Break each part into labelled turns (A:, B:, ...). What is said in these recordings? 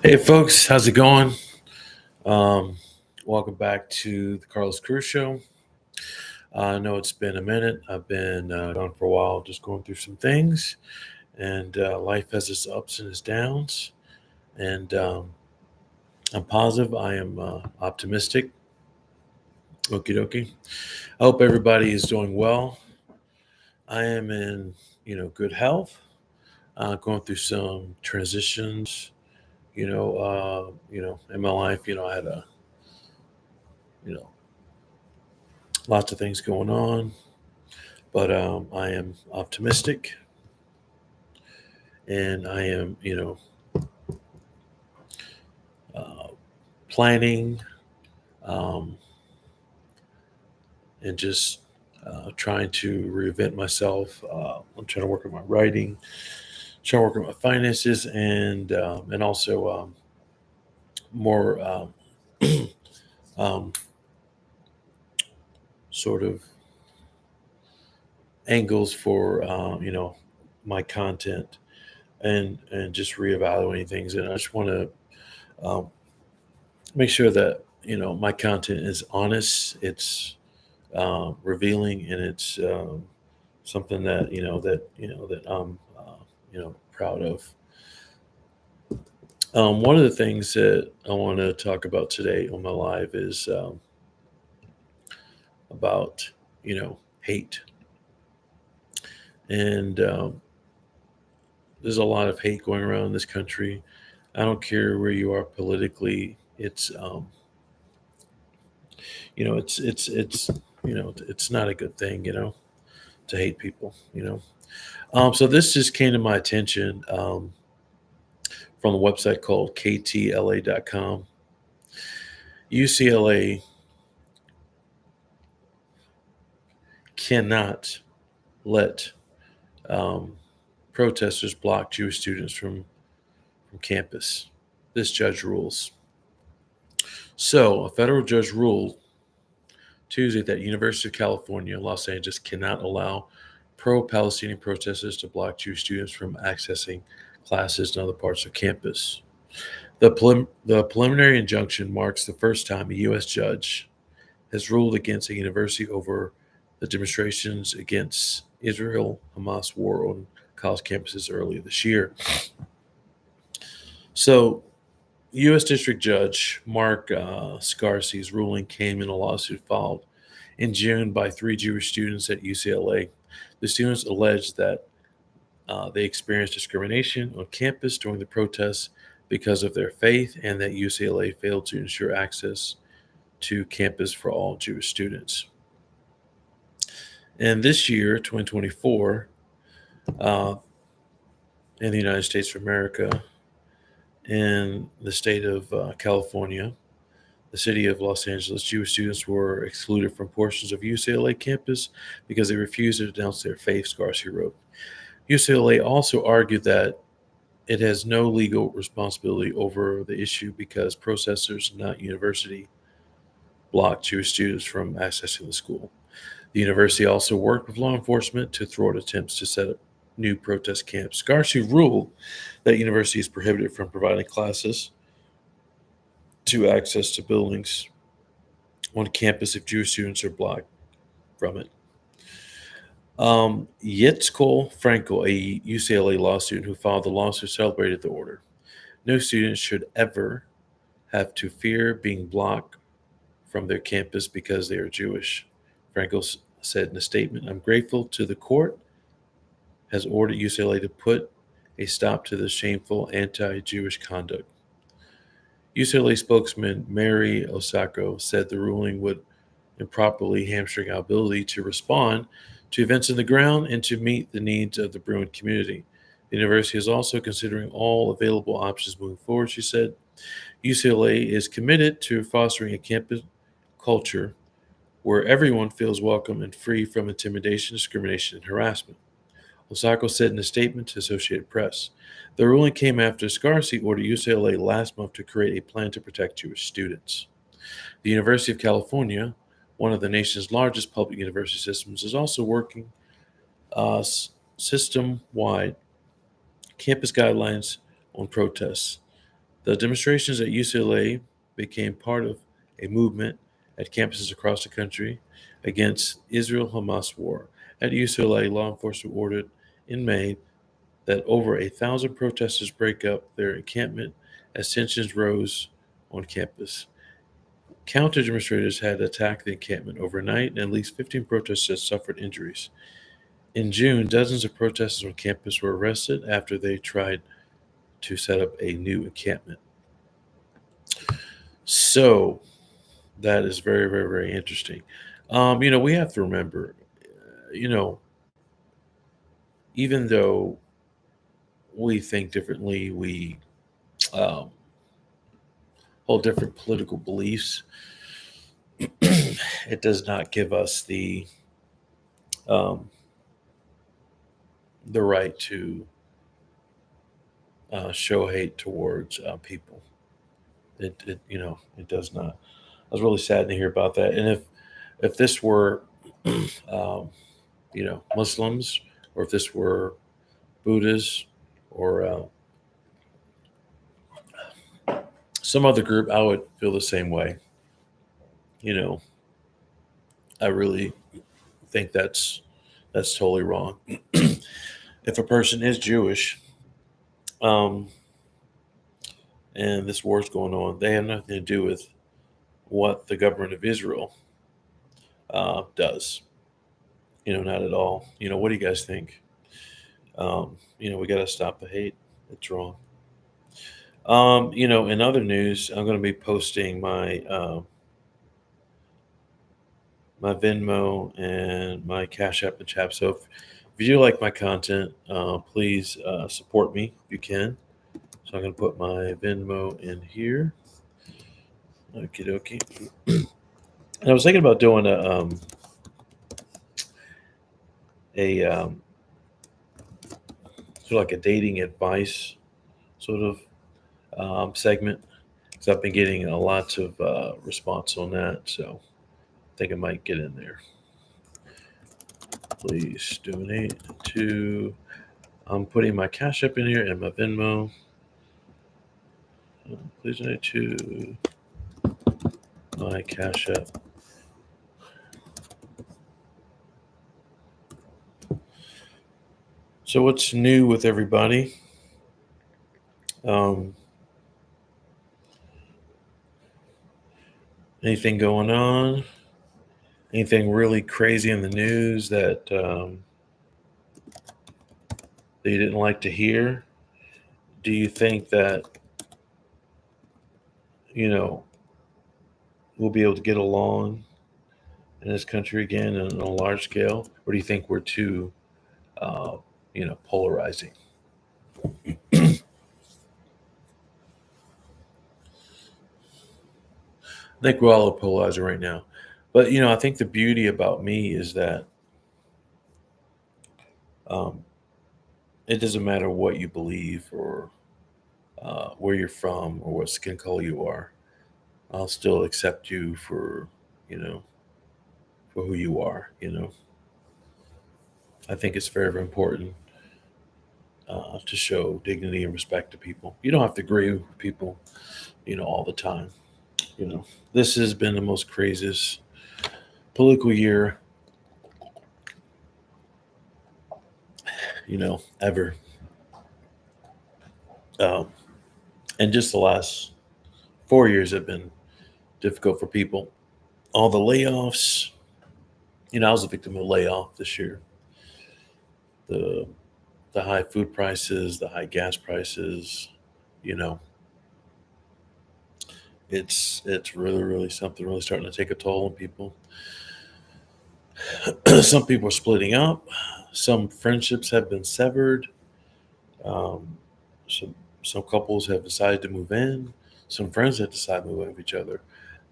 A: Hey folks, how's it going? Um, Welcome back to the Carlos Cruz Show. I know it's been a minute. I've been gone for a while, just going through some things, and life has its ups and its downs. And I'm positive. I am optimistic. Okie dokie. I hope everybody is doing well. I am in, good health. Going through some transitions. In my life. I had you know, lots of things going on. But I am optimistic, and I am, uh, planning, um, and just trying to reinvent myself. I'm trying to work on my writing, trying to work on my finances, and also more um, sort of angles for my content, and just reevaluating things. And I just want to um, make sure that my content is honest. It's revealing, and it's something that I'm proud of. One of the things that I want to talk about today on my live is about hate, and there's a lot of hate going around in this country. I don't care where you are politically. It's not a good thing, to hate people. So this just came to my attention from a website called ktla.com. UCLA cannot let um, protesters block Jewish students from campus. This judge rules. So, a federal judge ruled Tuesday that University of California, Los Angeles cannot allow pro-Palestinian protesters to block Jewish students from accessing classes in other parts of campus. The preliminary injunction marks the first time a U.S. judge has ruled against a university over the demonstrations against Israel Hamas war on college campuses earlier this year. So, U.S. District Judge Mark Scarsi's ruling came in a lawsuit filed in June by three Jewish students at UCLA. The students alleged that they experienced discrimination on campus during the protests because of their faith, and that UCLA failed to ensure access to campus for all Jewish students. And this year, 2024, uh, in the United States of America, in the state of California, the city of Los Angeles, Jewish students were excluded from portions of UCLA campus because they refused to denounce their faith, Scarsi wrote. UCLA also argued that it has no legal responsibility over the issue because protesters, not university, blocked Jewish students from accessing the school. The university also worked with law enforcement to thwart attempts to set up new protest camps. Scarsi ruled that university is prohibited from providing classes to access to buildings on campus if Jewish students are blocked from it. Yitzhak Frankel, a UCLA law student who filed the lawsuit, celebrated the order. No student should ever have to fear being blocked from their campus because they are Jewish, Frankel said in a statement. I'm grateful to the court has ordered UCLA to put a stop to this shameful anti-Jewish conduct. UCLA spokesman Mary Osako said the ruling would improperly hamstring our ability to respond to events on the ground and to meet the needs of the Bruin community. The university is also considering all available options moving forward, she said. UCLA is committed to fostering a campus culture where everyone feels welcome and free from intimidation, discrimination, and harassment, Osako said in a statement to Associated Press. The ruling came after Scarsi ordered UCLA last month to create a plan to protect Jewish students. The University of California, one of the nation's largest public university systems, is also working system-wide campus guidelines on protests. The demonstrations at UCLA became part of a movement at campuses across the country against Israel-Hamas war. At UCLA, law enforcement ordered in May that over 1,000 protesters break up their encampment as tensions rose on campus. Counter demonstrators had attacked the encampment overnight, and at least 15 protesters suffered injuries. In June, dozens of protesters on campus were arrested after they tried to set up a new encampment. So that is very, very, very interesting. We have to remember, you know, even though we think differently, we um, hold different political beliefs, it does not give us um, the right to show hate towards people. It does not. I was really sad to hear about that. And if this were, um, Muslims, or if this were Buddhists, or some other group, I would feel the same way. You know, I really think that's totally wrong. If a person is Jewish, um, and this war is going on, they have nothing to do with what the government of Israel does. Not at all. What do you guys think? We got to stop the hate. It's wrong. In other news, I'm going to be posting my Venmo and my Cash App and Chap. So if you do like my content, please support me if you can. So I'm going to put my Venmo in here. Okie dokie. And I was thinking about doing a sort of like a dating advice sort of segment, because I've been getting a lots of response on that. So I think I might get in there. Please donate to. I'm putting my Cash App in here and my Venmo. Please donate to my Cash App. So what's new with everybody? Anything going on? Anything really crazy in the news that you didn't like to hear? Do you think that we'll be able to get along in this country again on a large scale, or do you think we're too polarizing? I think we're all polarizing right now. But, I think the beauty about me is that it doesn't matter what you believe, or where you're from, or what skin color you are. I'll still accept you for who you are. I think it's very, very important to show dignity and respect to people. You don't have to agree with people, all the time. This has been the most craziest political year, ever. And just the last 4 years have been difficult for people. All the layoffs, I was a victim of a layoff this year. The high food prices, the high gas prices, it's really, really something really starting to take a toll on people. Some people are splitting up. Some friendships have been severed. Um, some couples have decided to move in. Some friends have decided to move in with each other.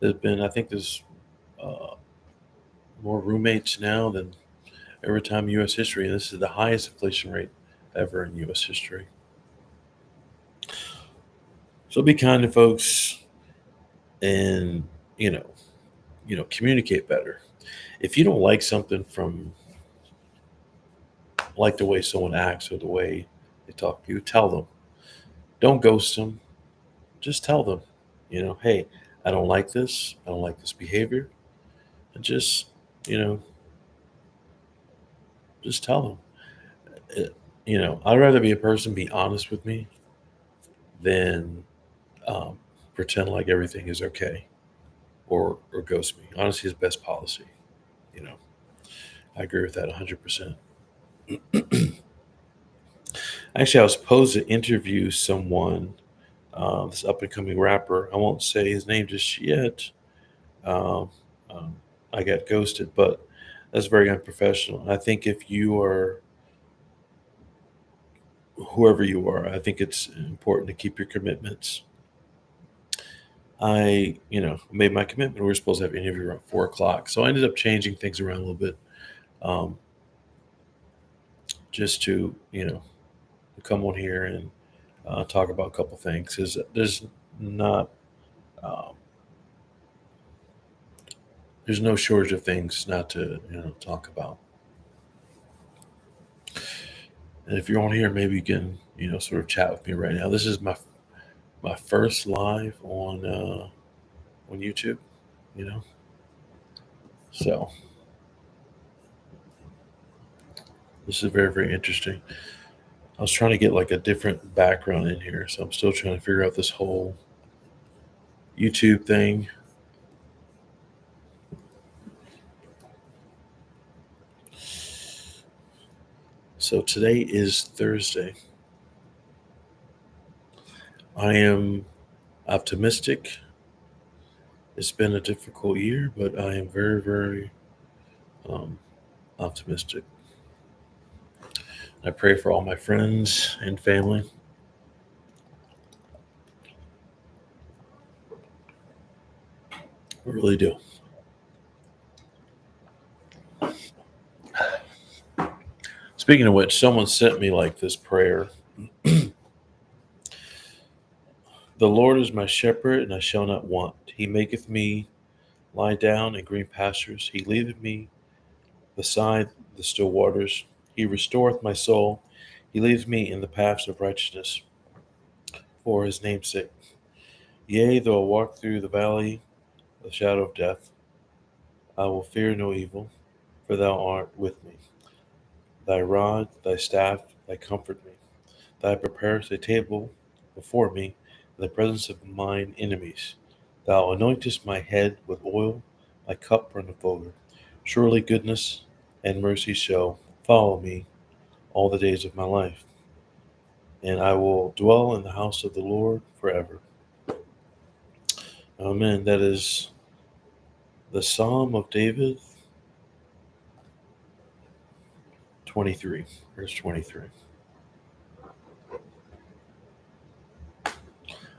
A: I think there's uh, more roommates now than every time in U.S. history. And this is the highest inflation rate ever in U.S. history. So be kind to folks, and communicate better. If you don't like something from, like the way someone acts or the way they talk to you, tell them. Don't ghost them. just tell them, hey, I don't like this. I don't like this behavior. And you know, just tell them. It- I'd rather be a person be honest with me than um, pretend like everything is okay or ghost me. Honesty is best policy. You know, I agree with that 100%. Actually, I was supposed to interview someone, this up and coming rapper. I won't say his name just yet. Um, um, I got ghosted, but that's very unprofessional. I think if you are whoever you are, I think it's important to keep your commitments. I made my commitment. We were supposed to have an interview around 4 o'clock, so I ended up changing things around a little bit, um, just to come on here and talk about a couple things. Because not um, there's no shortage of things not to talk about. And if you're on here, maybe you can sort of chat with me right now. This is my first live on YouTube. You know, so this is very interesting. I was trying to get like a different background in here, so I'm still trying to figure out this whole YouTube thing. So today is Thursday. I am optimistic. It's been a difficult year, but I am very um, optimistic. I pray for all my friends and family. I really do. Speaking of which, someone sent me like this prayer. The Lord is my shepherd, and I shall not want. He maketh me lie down in green pastures. He leadeth me beside the still waters. He restoreth my soul. He leadeth me in the paths of righteousness for his name's sake. Yea, though I walk through the valley of the shadow of death, I will fear no evil, for thou art with me. Thy rod, thy staff, they comfort me. Thou preparest a table before me in the presence of mine enemies. Thou anointest my head with oil, my cup runneth over. Surely goodness and mercy shall follow me all the days of my life, and I will dwell in the house of the Lord forever. Amen. That is the Psalm of David 23, verse 23.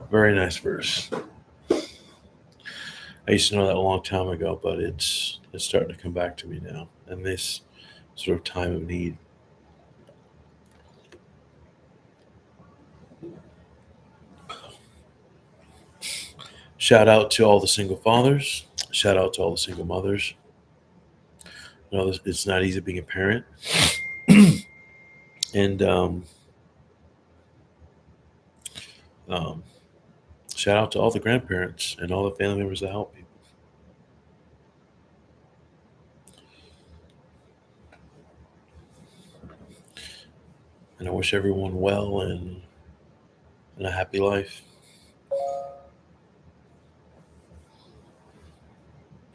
A: Very nice verse. I used to know that a long time ago, but it's starting to come back to me now in this sort of time of need. Shout out to all the single fathers. Shout out to all the single mothers. It's not easy being a parent. And um, shout out to all the grandparents and all the family members that help people. And I wish everyone well and a happy life.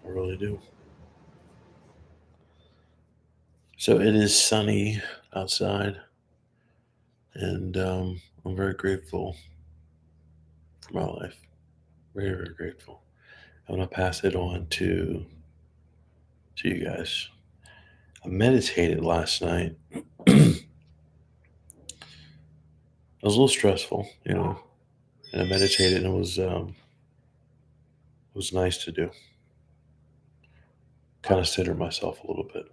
A: I really do. So it is sunny outside, and I'm very grateful for my life. Very grateful. I'm gonna pass it on to you guys. I meditated last night. It was a little stressful, and I meditated, and it was nice to do. Kind of center myself a little bit.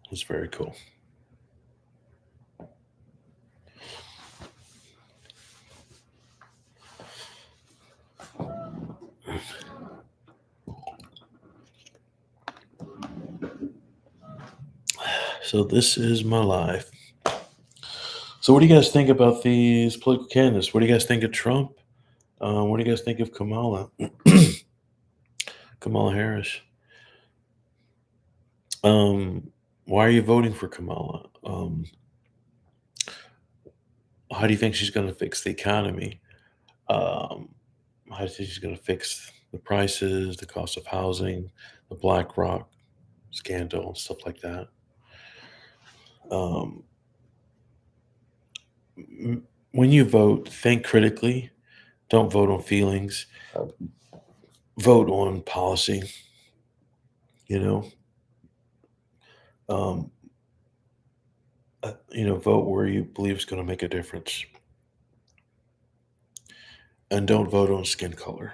A: It was very cool. So this is my life. So, what do you guys think about these political candidates? What do you guys think of Trump? What do you guys think of Kamala? Kamala Harris. Why are you voting for Kamala? How do you think she's going to fix the economy? Um, how do you think she's going to fix the prices, the cost of housing, the BlackRock scandal, stuff like that? Um, when you vote, think critically. Don't vote on feelings. Vote on policy. You know, um, vote where you believe is going to make a difference, and don't vote on skin color.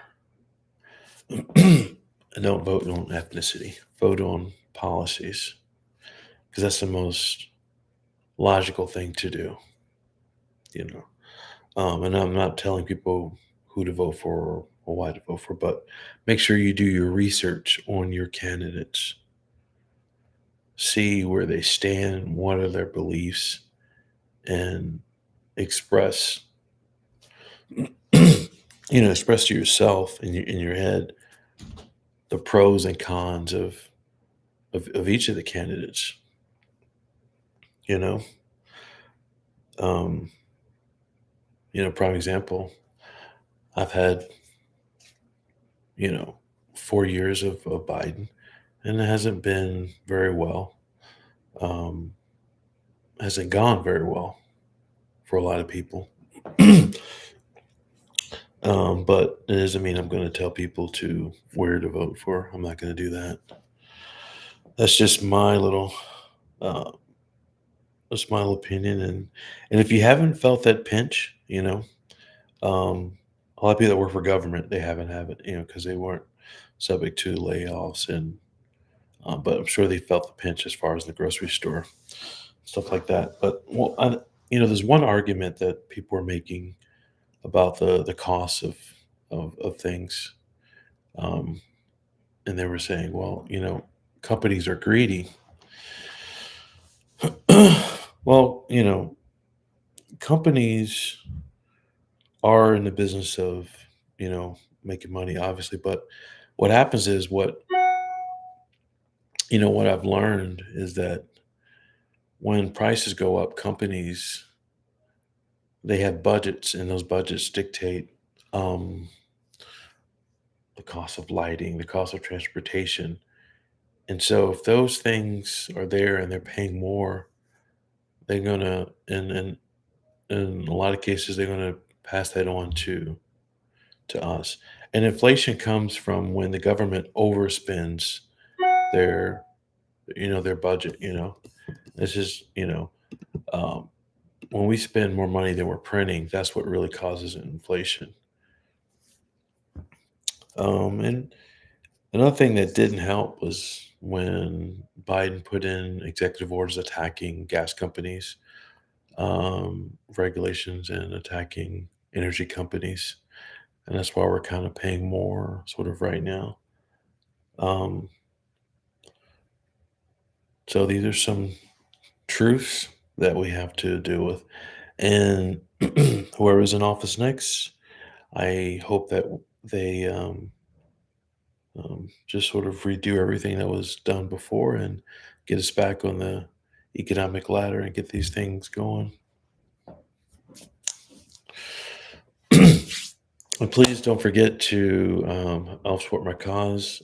A: And don't vote on ethnicity. Vote on policies because that's the most logical thing to do. You know, and I'm not telling people who to vote for or why to vote for, but make sure you do your research on your candidates. See where they stand, what are their beliefs, and express, express to yourself in your head the pros and cons of each of the candidates. You know, um, prime example. I've had 4 years of Biden, and it hasn't been very well. Um, hasn't gone very well for a lot of people. But it doesn't mean I'm going to tell people to where to vote for. I'm not going to do that. That's just my little, uh, that's my little opinion. And if you haven't felt that pinch, a lot of people that work for government, they haven't have it, because they weren't subject to layoffs but I'm sure they felt the pinch as far as the grocery store, stuff like that. But there's one argument that people are making about the cost of things, um, and they were saying, well, companies are greedy. Well, companies are in the business of making money, obviously, but what happens is what I've learned is that when prices go up, companies, they have budgets, and those budgets dictate um, the cost of lighting, the cost of transportation. And so if those things are there and they're paying more, they're gonna and in a lot of cases they're gonna pass that on to us. And inflation comes from when the government overspends their their budget. This is um, when we spend more money than we're printing, that's what really causes inflation. And another thing that didn't help was when Biden put in executive orders attacking gas companies, regulations, and attacking energy companies. And that's why we're kind of paying more sort of right now. Um, so these are some truths that we have to deal with. And whoever's in office next, I hope that they just sort of redo everything that was done before and get us back on the economic ladder and get these things going. And please don't forget to help support my cause.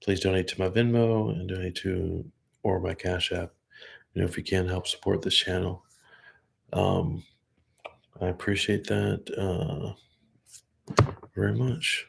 A: Please donate to my Venmo and donate to or my Cash App. If you can help support this channel, um, I appreciate that very much.